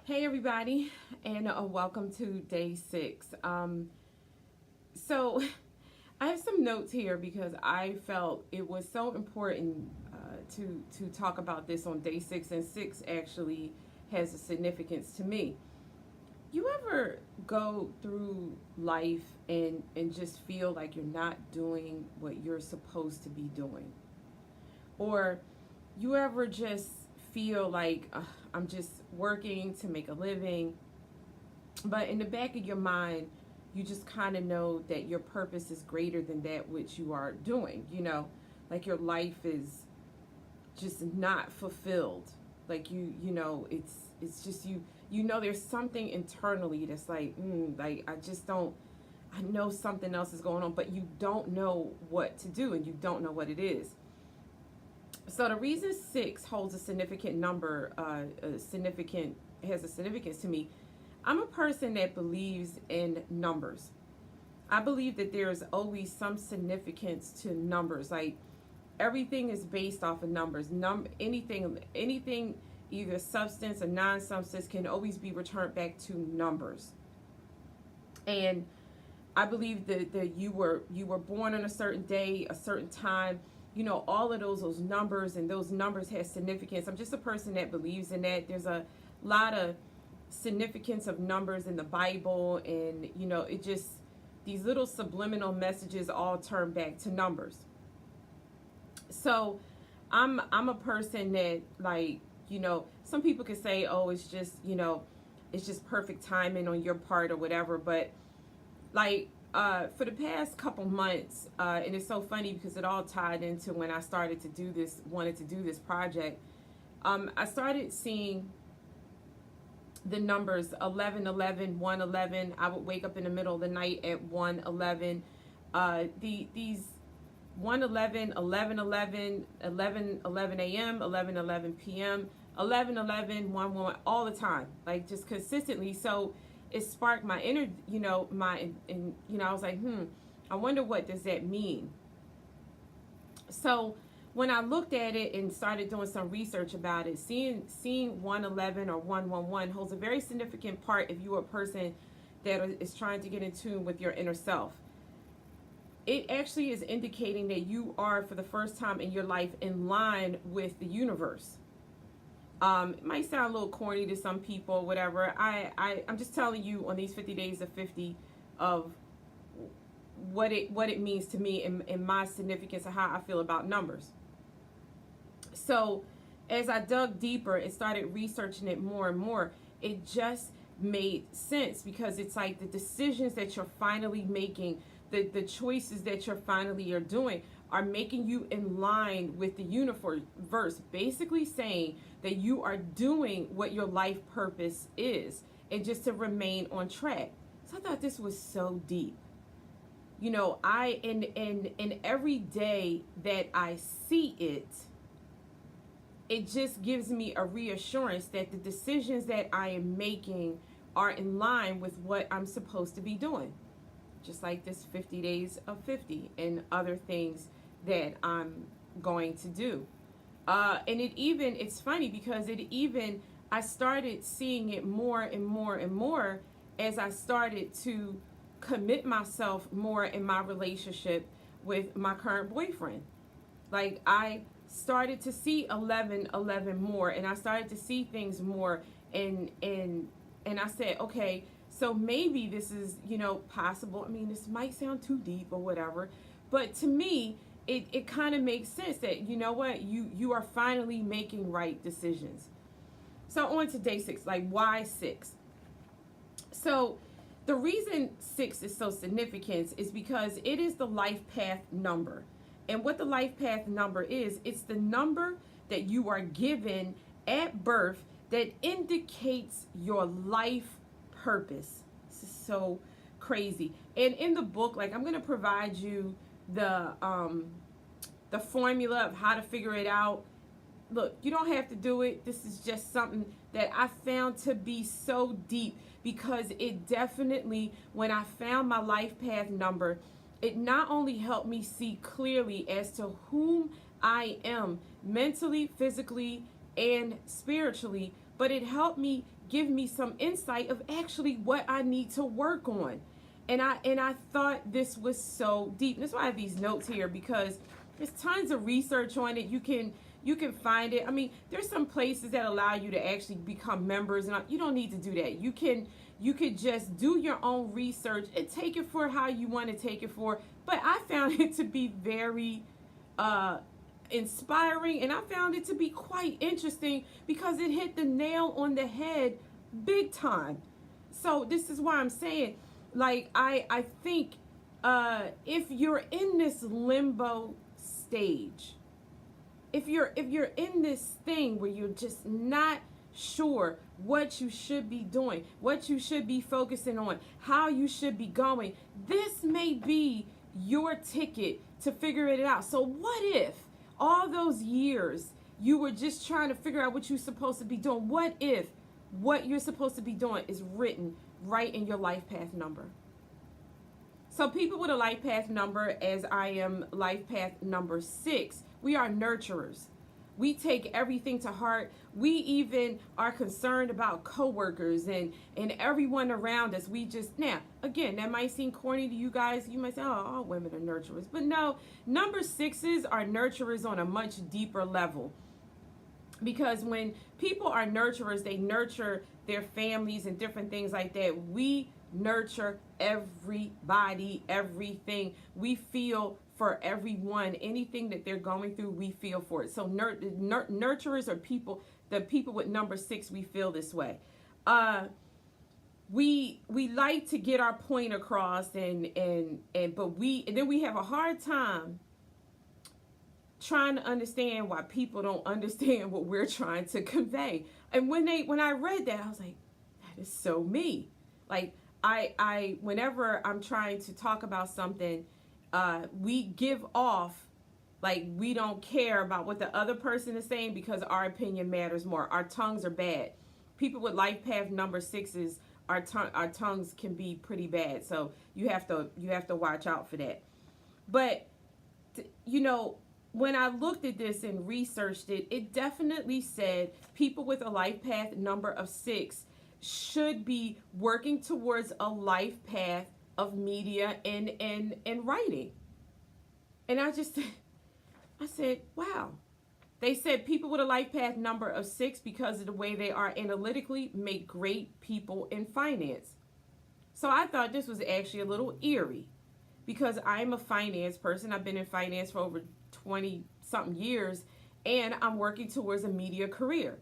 Hey everybody, and welcome to day 6. So I have some notes here because I felt it was so important to talk about this on day 6, and 6 actually has a significance to me. You ever go through life and just feel like you're not doing what you're supposed to be doing? Or you ever just feel like I'm just working to make a living, but in the back of your mind, you just kind of know that your purpose is greater than that which you are doing, like your life is just not fulfilled. Like it's just there's something internally that's like I just don't I know something else is going on, but you don't know what to do and you don't know what it is. So the reason 6 holds a significant number, has a significance to me. I'm a person that believes in numbers. I believe that there's always some significance to numbers. Like everything is based off of numbers. Anything, either substance or non-substance, can always be returned back to numbers. And I believe that you were born on a certain day, a certain time. All of those numbers, and those numbers have significance. I'm just a person that believes in that. There's a lot of significance of numbers in the Bible, and it just, these little subliminal messages all turn back to numbers. So I'm a person that, like, some people could say, oh, it's just perfect timing on your part or whatever, but like for the past couple months, and it's so funny because it all tied into when I wanted to do this project. I started seeing the numbers 1111, 111. I would wake up in the middle of the night at 111. These 111, 1111, 1111 a.m., 1111 p.m., 1111, 111, all the time, like just consistently. So it sparked my inner, I was like, I wonder what does that mean? So when I looked at it and started doing some research about it, seeing 111 or 111 holds a very significant part if you're a person that is trying to get in tune with your inner self. It actually is indicating that you are, for the first time in your life, in line with the universe. It might sound a little corny to some people, whatever. I'm just telling you on these 50 days of 50 of what it means to me and my significance of how I feel about numbers. So as I dug deeper and started researching it more and more, it just made sense, because it's like the decisions that you're finally making, the choices that you're finally are doing are making you in line with the universe, basically saying that you are doing what your life purpose is, and just to remain on track. So I thought this was so deep. In every day that I see it, it just gives me a reassurance that the decisions that I am making are in line with what I'm supposed to be doing. Just like this 50 days of 50 and other things that I'm going to do. And it's funny because I started seeing it more and more and more as I started to commit myself more in my relationship with my current boyfriend. Like I started to see 1111 more, and I started to see things more, and I said, okay, so maybe this is, possible. I mean, this might sound too deep or whatever, but to me, it kind of makes sense that, you are finally making right decisions. So on to day 6, like why 6? So the reason 6 is so significant is because it is the life path number. And what the life path number is, it's the number that you are given at birth that indicates your life purpose. This is so crazy. And in the book, like, I'm going to provide you the formula of how to figure it out. Look, you don't have to do it. This is just something that I found to be so deep, because it definitely, when I found my life path number, it not only helped me see clearly as to whom I am mentally, physically, and spiritually, but it helped me give me some insight of actually what I need to work on. And I thought this was so deep. That's why I have these notes here, because there's tons of research on it. You can find it. I mean, there's some places that allow you to actually become members, and you don't need to do that. You could just do your own research and take it for how you want to take it for. But I found it to be very inspiring, and I found it to be quite interesting because it hit the nail on the head big time. So this is why I'm saying, like, I think if you're in this limbo stage, if you're in this thing where you're just not sure what you should be doing, what you should be focusing on, how you should be going, this may be your ticket to figure it out. So what if all those years you were just trying to figure out what you're supposed to be doing? What if what you're supposed to be doing is written right in your life path number? So people with a life path number, as I am life path number 6, we are nurturers. We take everything to heart. We even are concerned about coworkers and everyone around us. We just, now, again, that might seem corny to you guys. You might say, oh, all women are nurturers. But no, number 6s are nurturers on a much deeper level. Because when people are nurturers, they nurture their families and different things like that. We nurture everybody, everything. We feel for everyone, anything that they're going through, we feel for it. So nurturers are people, the people with number 6, we feel this way. We like to get our point across, but then we have a hard time trying to understand why people don't understand what we're trying to convey. And when I read that, I was like, that is so me. Like, I whenever I'm trying to talk about something, we give off like we don't care about what the other person is saying because our opinion matters more. Our tongues are bad. People with life path number 6s, our tongues can be pretty bad. So you have to watch out for that. But when I looked at this and researched it, it definitely said people with a life path number of 6 should be working towards a life path of media and writing. And I said, wow. They said people with a life path number of 6, because of the way they are analytically, make great people in finance. So I thought this was actually a little eerie, because I'm a finance person. I've been in finance for over 20 something years, and I'm working towards a media career,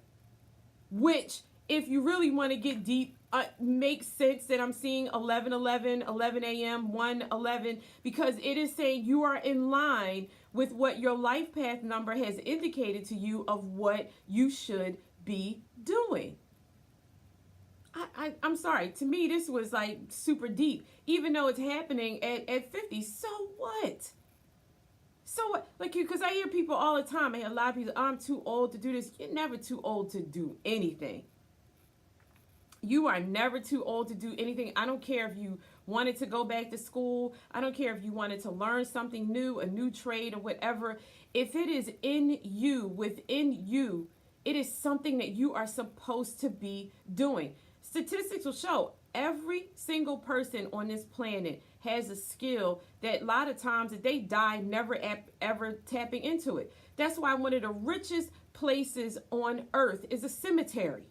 which, if you really want to get deep, makes sense that I'm seeing 11:11, 11 a.m., 1:11, because it is saying you are in line with what your life path number has indicated to you of what you should be doing. I'm sorry. To me, this was like super deep, even though it's happening at 50. So what? So what? Like, because I hear people all the time. I hear a lot of people, I'm too old to do this. You're never too old to do anything. You are never too old to do anything. I don't care if you wanted to go back to school. I don't care if you wanted to learn something new, a new trade or whatever. If it is in you, within you, it is something that you are supposed to be doing. Statistics will show every single person on this planet has a skill that a lot of times that they die never ever tapping into it. That's why one of the richest places on earth is a cemetery.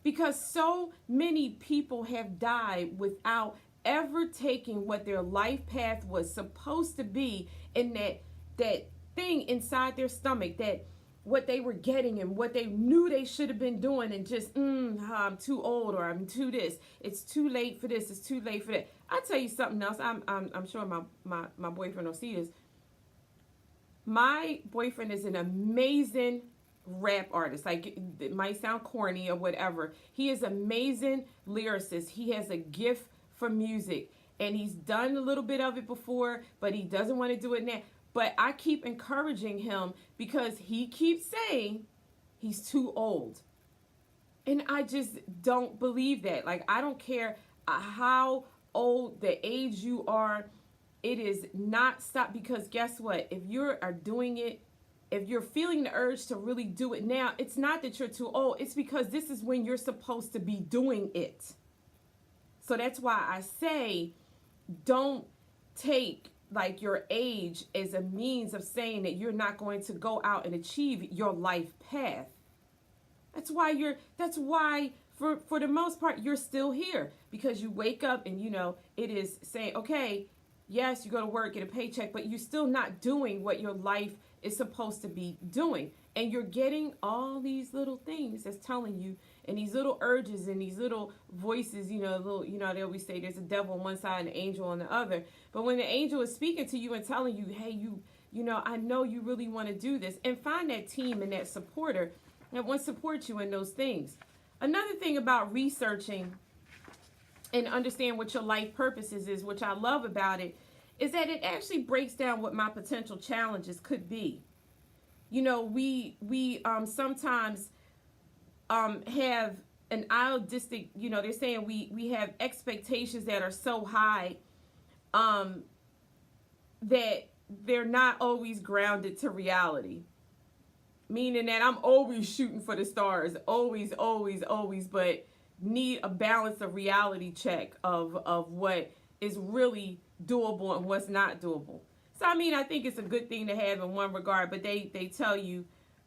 Because so many people have died without ever taking what their life path was supposed to be, and that thing inside their stomach, that what they were getting and what they knew they should have been doing, and just, I'm too old, or I'm too this. It's too late for this. It's too late for that. I'll tell you something else. I'm sure my boyfriend will see this. My boyfriend is an amazing rap artist. Like, it might sound corny or whatever. He is amazing lyricist. He has a gift for music, and he's done a little bit of it before, but he doesn't want to do it now. But I keep encouraging him because he keeps saying he's too old. And I just don't believe that. Like, I don't care how old, the age you are, it is not stop, because guess what? If you are doing it if you're feeling the urge to really do it now, it's not that you're too old. It's because this is when you're supposed to be doing it. So that's why I say, don't take like your age as a means of saying that you're not going to go out and achieve your life path. That's why for the most part you're still here, because you wake up and it is saying, okay, yes, you go to work, get a paycheck, but you're still not doing what your life is supposed to be doing. And you're getting all these little things that's telling you, and these little urges and these little voices, they always say there's a devil on one side and an angel on the other. But when the angel is speaking to you and telling you, hey, I know you really want to do this, and find that team and that supporter that wants to support you in those things. Another thing about researching and understand what your life purposes is, which I love about it, is that it actually breaks down what my potential challenges could be. We sometimes have an idealistic, they're saying we have expectations that are so high that they're not always grounded to reality. Meaning that I'm always shooting for the stars, always, but need a balance of reality check of what is really doable and what's not doable. So, I think it's a good thing to have in one regard, but they tell you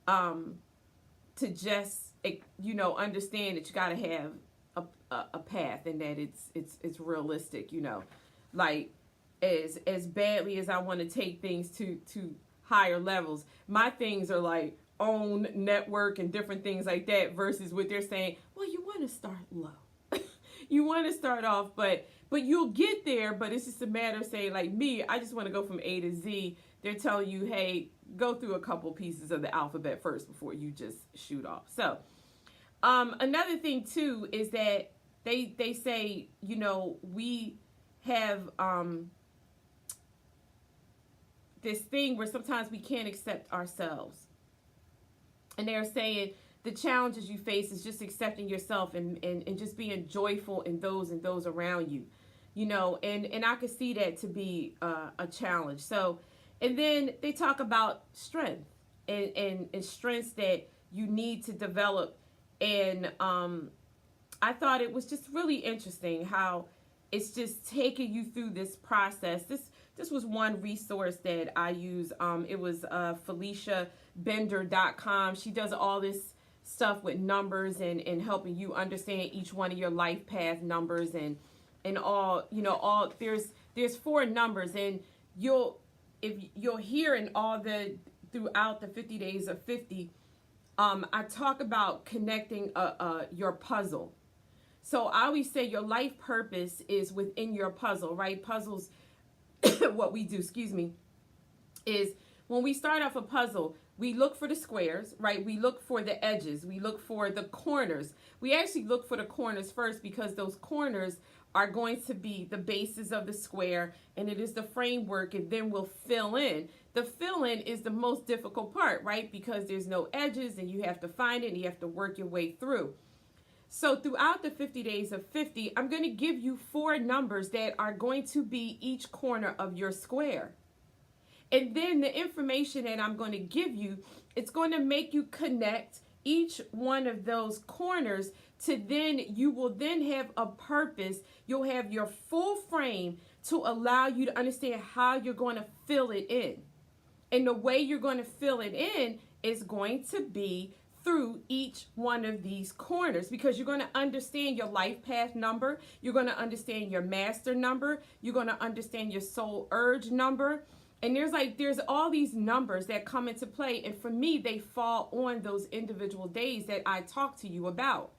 to just, understand that you got to have a path, and that it's realistic, like as badly as I want to take things to higher levels, my things are like own network and different things like that, versus what they're saying, well, you want to start low. You want to start off, but you'll get there. But it's just a matter of saying, like me, I just want to go from A to Z. They're telling you, hey, go through a couple pieces of the alphabet first before you just shoot off. So another thing too is that they say, we have this thing where sometimes we can't accept ourselves. And they're saying the challenges you face is just accepting yourself and just being joyful in those around you, and I could see that to be a challenge. So, and then they talk about strength and strengths that you need to develop. And I thought it was just really interesting how it's just taking you through this process. This was one resource that I use. It was FeliciaBender.com. She does all this stuff with numbers and helping you understand each one of your life path numbers and all, all there's 4 numbers, and you'll hear in all throughout the 50 days of 50, I talk about connecting your puzzle. So I always say your life purpose is within your puzzle, right? Puzzles, what we do, is when we start off a puzzle, we look for the squares, right? We look for the edges. We look for the corners. We actually look for the corners first, because those corners are going to be the bases of the square, and it is the framework, and then we'll fill in. The fill in is the most difficult part, right? Because there's no edges, and you have to find it, and you have to work your way through. So throughout the 50 days of 50, I'm going to give you 4 numbers that are going to be each corner of your square. And then the information that I'm going to give you, it's going to make you connect each one of those corners to then you will then have a purpose. You'll have your full frame to allow you to understand how you're going to fill it in. And the way you're going to fill it in is going to be through each one of these corners, because you're going to understand your life path number. You're going to understand your master number. You're going to understand your soul urge number. And there's all these numbers that come into play. And for me, they fall on those individual days that I talk to you about.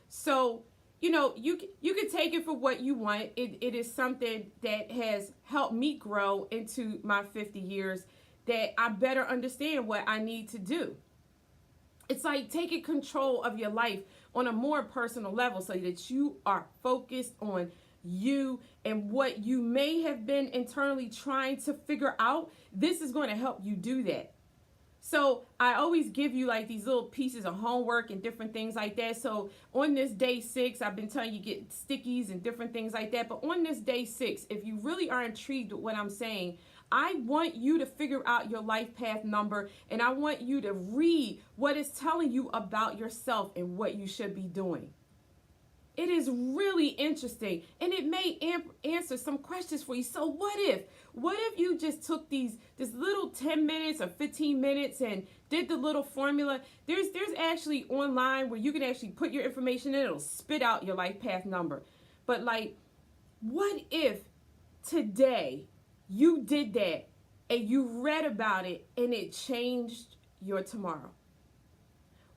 So, you can take it for what you want. It is something that has helped me grow into my 50 years, that I better understand what I need to do. It's like taking control of your life on a more personal level, so that you are focused on you and what you may have been internally trying to figure out. This is going to help you do that. So I always give you like these little pieces of homework and different things like that. So on this day 6, I've been telling you get stickies and different things like that. But on this day 6, if you really are intrigued with what I'm saying, I want you to figure out your life path number, and I want you to read what it's telling you about yourself and what you should be doing. It is really interesting, and it may answer some questions for you. So what if you just took this little 10 minutes or 15 minutes and did the little formula? There's actually online where you can actually put your information in, it'll spit out your life path number. But like, what if today you did that and you read about it and it changed your tomorrow?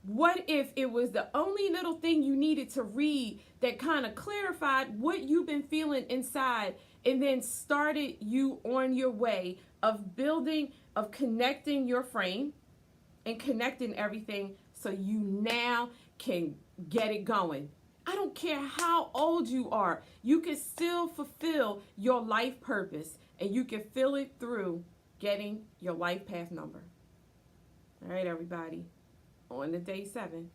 What if it was the only little thing you needed to read that kind of clarified what you've been feeling inside and then started you on your way of building, of connecting your frame and connecting everything so you now can get it going? I don't care how old you are, you can still fulfill your life purpose, and you can feel it through getting your life path number. All right, everybody. On to day 7.